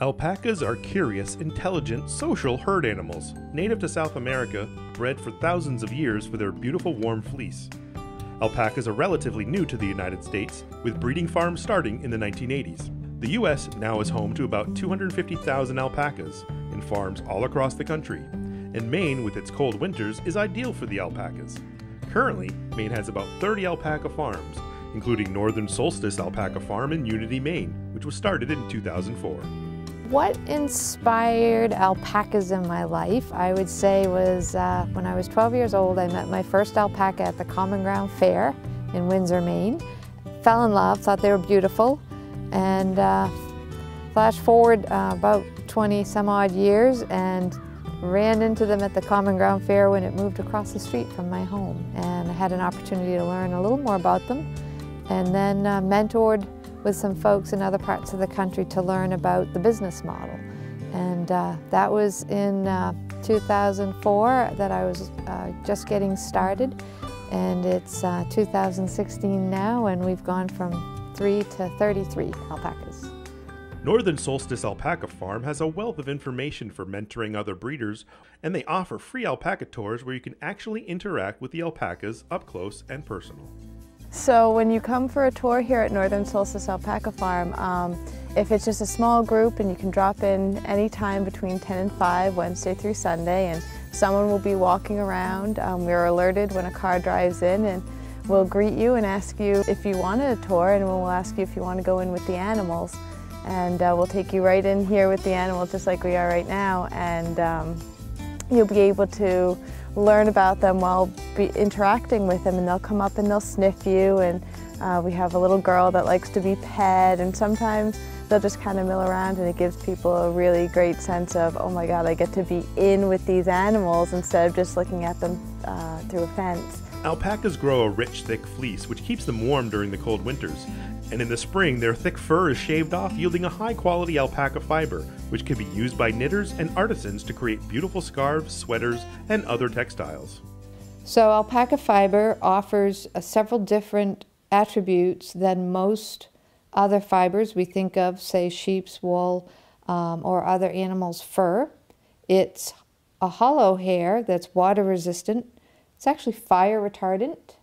Alpacas are curious, intelligent, social herd animals, native to South America, bred for thousands of years for their beautiful warm fleece. Alpacas are relatively new to the United States, with breeding farms starting in the 1980s. The U.S. now is home to about 250,000 alpacas in farms all across the country, and Maine, with its cold winters, is ideal for the alpacas. Currently, Maine has about 30 alpaca farms, including Northern Solstice Alpaca Farm in Unity, Maine, which was started in 2004. What inspired alpacas in my life, I would say, was when I was 12 years old, I met my first alpaca at the Common Ground Fair in Windsor, Maine. Fell in love, thought they were beautiful, and flash forward about 20 some odd years and ran into them at the Common Ground Fair when it moved across the street from my home. And I had an opportunity to learn a little more about them, and then mentored with some folks in other parts of the country to learn about the business model. And that was in 2004 that I was just getting started, and it's 2016 now, and we've gone from 3 to 33 alpacas. Northern Solstice Alpaca Farm has a wealth of information for mentoring other breeders, and they offer free alpaca tours where you can actually interact with the alpacas up close and personal. So when you come for a tour here at Northern Solstice Alpaca Farm, if it's just a small group and you can drop in anytime between 10 and 5, Wednesday through Sunday, and someone will be walking around. We're alerted when a car drives in, and we'll greet you and ask you if you want a tour, and we'll ask you if you want to go in with the animals. And we'll take you right in here with the animals just like we are right now, and you'll be able to learn about them while interacting with them, and they'll come up and they'll sniff you, and we have a little girl that likes to be pet, and sometimes they'll just kind of mill around, and it gives people a really great sense of, oh my God, I get to be in with these animals instead of just looking at them through a fence. Alpacas grow a rich, thick fleece which keeps them warm during the cold winters, and in the spring their thick fur is shaved off, yielding a high-quality alpaca fiber, which can be used by knitters and artisans to create beautiful scarves, sweaters, and other textiles. So alpaca fiber offers several different attributes than most other fibers we think of, say sheep's wool or other animals' fur. It's a hollow hair that's water resistant. It's actually fire retardant.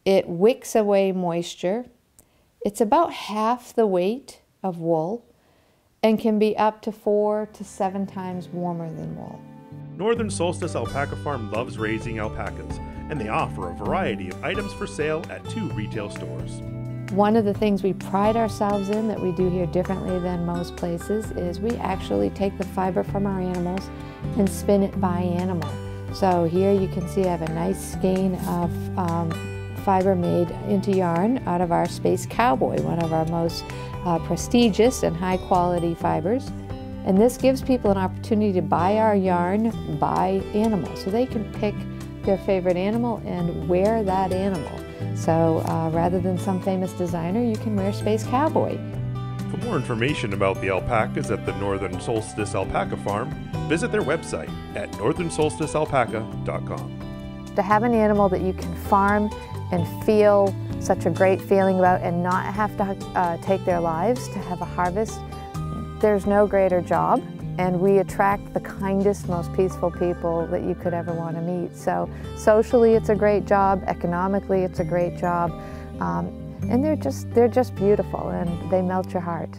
It wicks away moisture. It's about half the weight of wool and can be up to 4 to 7 times warmer than wool. Northern Solstice Alpaca Farm loves raising alpacas, and they offer a variety of items for sale at 2 retail stores. One of the things we pride ourselves in that we do here differently than most places is we actually take the fiber from our animals and spin it by animal. So here you can see I have a nice skein of fiber made into yarn out of our Space Cowboy, one of our most prestigious and high quality fibers. And this gives people an opportunity to buy our yarn by animal, so they can pick their favorite animal and wear that animal. So rather than some famous designer, you can wear Space Cowboy. For more information about the alpacas at the Northern Solstice Alpaca Farm, visit their website at northernsolsticealpaca.com. To have an animal that you can farm and feel such a great feeling about and not have to take their lives to have a harvest, there's no greater job. And we attract the kindest, most peaceful people that you could ever want to meet. So socially it's a great job, economically it's a great job, and they're just beautiful and they melt your heart.